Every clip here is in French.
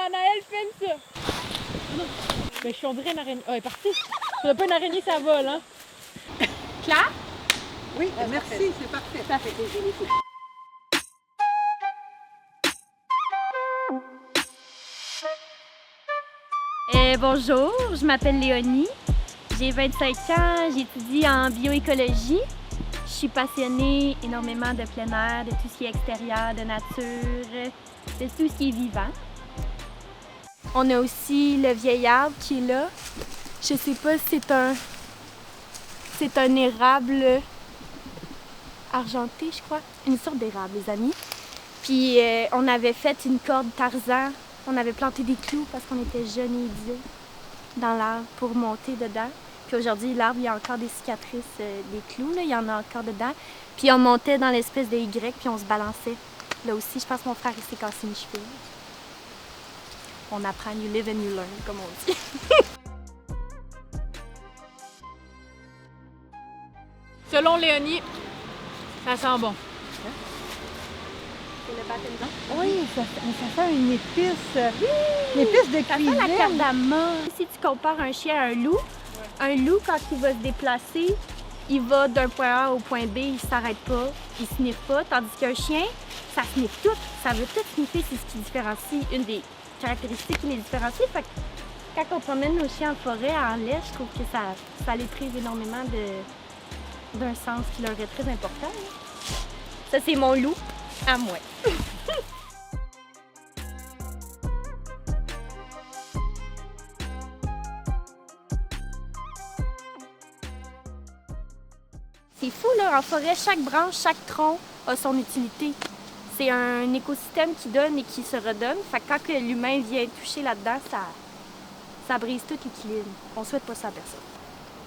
Anaël, filme ça! Mais je suis, on dirait une araignée. Ah, elle est partie! Ça doit pas une araignée, ça vole, hein? Claire? Oui, merci, c'est parfait. Ça fait plaisir. Bonjour, je m'appelle Léonie, j'ai 25 ans, j'étudie en bioécologie. Je suis passionnée énormément de plein air, de tout ce qui est extérieur, de nature, de tout ce qui est vivant. On a aussi le vieil arbre qui est là. Je sais pas si c'est un érable argenté, je crois. Une sorte d'érable, les amis. Puis on avait fait une corde Tarzan. On avait planté des clous parce qu'on était jeunes et idiots dans l'arbre pour monter dedans. Puis aujourd'hui, l'arbre, il y a encore des cicatrices des clous, là, il y en a encore dedans. Puis on montait dans l'espèce de Y, puis on se balançait. Là aussi, je pense que mon frère, il s'est cassé une cheville. On apprend, you live and you learn, comme on dit. Selon Léonie, ça sent bon. C'est le baptême. Oui, ça fait une épice. Une épice de Ça cuisine. fait la cardamome. Si tu compares un chien à un loup, quand il va se déplacer, il va d'un point A au point B, il s'arrête pas, il sniffe pas, tandis qu'un chien, ça sniffe tout. Ça veut tout sniffer, c'est ce qui différencie, une des caractéristiques qui les différencie. Fait que quand on promène nos chiens en forêt, en laisse, je trouve que ça les prive énormément d'un sens qui leur est très important. Ça, c'est mon loup à moi. C'est fou, là, en forêt, chaque branche, chaque tronc a son utilité. C'est un écosystème qui donne et qui se redonne. Fait que quand l'humain vient toucher là-dedans, ça brise tout l'équilibre. On souhaite pas ça à personne.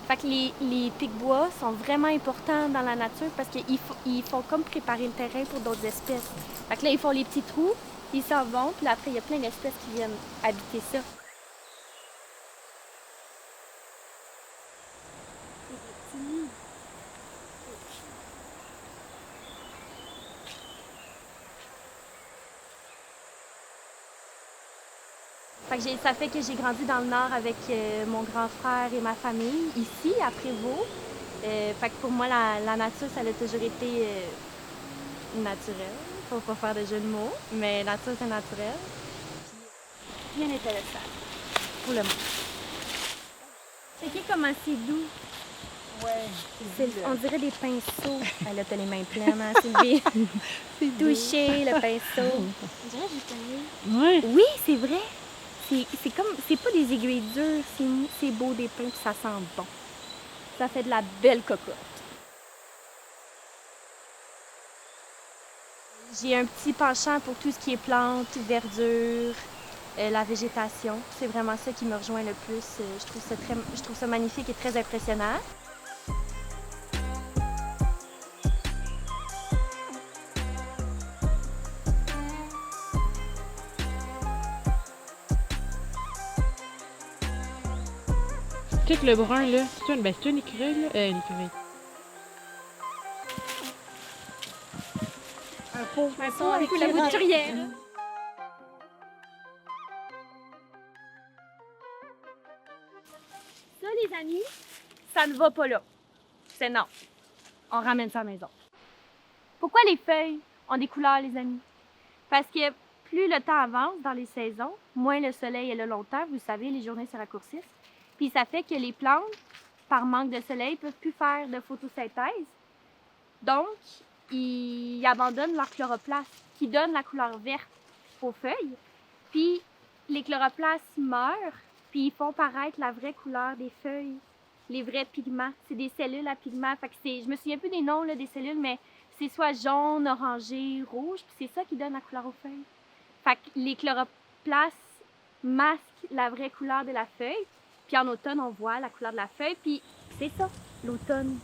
Fait que les pics-bois sont vraiment importants dans la nature parce qu'ils font comme préparer le terrain pour d'autres espèces. Fait que là, ils font les petits trous, ils s'en vont, puis après, il y a plein d'espèces qui viennent habiter ça. Fait que ça fait que j'ai grandi dans le Nord avec mon grand frère et ma famille, ici, à Prévost. Fait que pour moi, la nature, ça a toujours été naturel. Faut pas faire de jeu de mots, mais nature, c'est naturel. Puis, bien intéressant pour le monde. C'est qui comment c'est doux? Ouais. On dirait des pinceaux. Elle a les mains pleines, hein, Sylvie? Toucher le pinceau. On dirait que j'ai connu. Ouais. Oui, c'est vrai. C'est comme, c'est pas des aiguilles dures, c'est beau des pins puis ça sent bon. Ça fait de la belle cocotte. J'ai un petit penchant pour tout ce qui est plantes, verdure, la végétation. C'est vraiment ça qui me rejoint le plus. Je trouve ça magnifique et très impressionnant. Tout le brun, là, c'est une écureuil, là? Une écureuil. Un pot. Avec la voiturière. Ça, les amis, ça ne va pas là. C'est non. On ramène ça à la maison. Pourquoi les feuilles ont des couleurs, les amis? Parce que plus le temps avance dans les saisons, moins le soleil est là longtemps. Vous savez, les journées se raccourcissent. Puis ça fait que les plantes, par manque de soleil, ne peuvent plus faire de photosynthèse. Donc, ils abandonnent leur chloroplasme, qui donne la couleur verte aux feuilles. Puis les chloroplastes meurent, puis ils font paraître la vraie couleur des feuilles, les vrais pigments. C'est des cellules à pigments. Fait que je me souviens plus des noms là, des cellules, mais c'est soit jaune, orangé, rouge, puis c'est ça qui donne la couleur aux feuilles. Fait que les chloroplastes masquent la vraie couleur de la feuille. Puis en automne, on voit la couleur de la feuille, puis c'est ça, l'automne.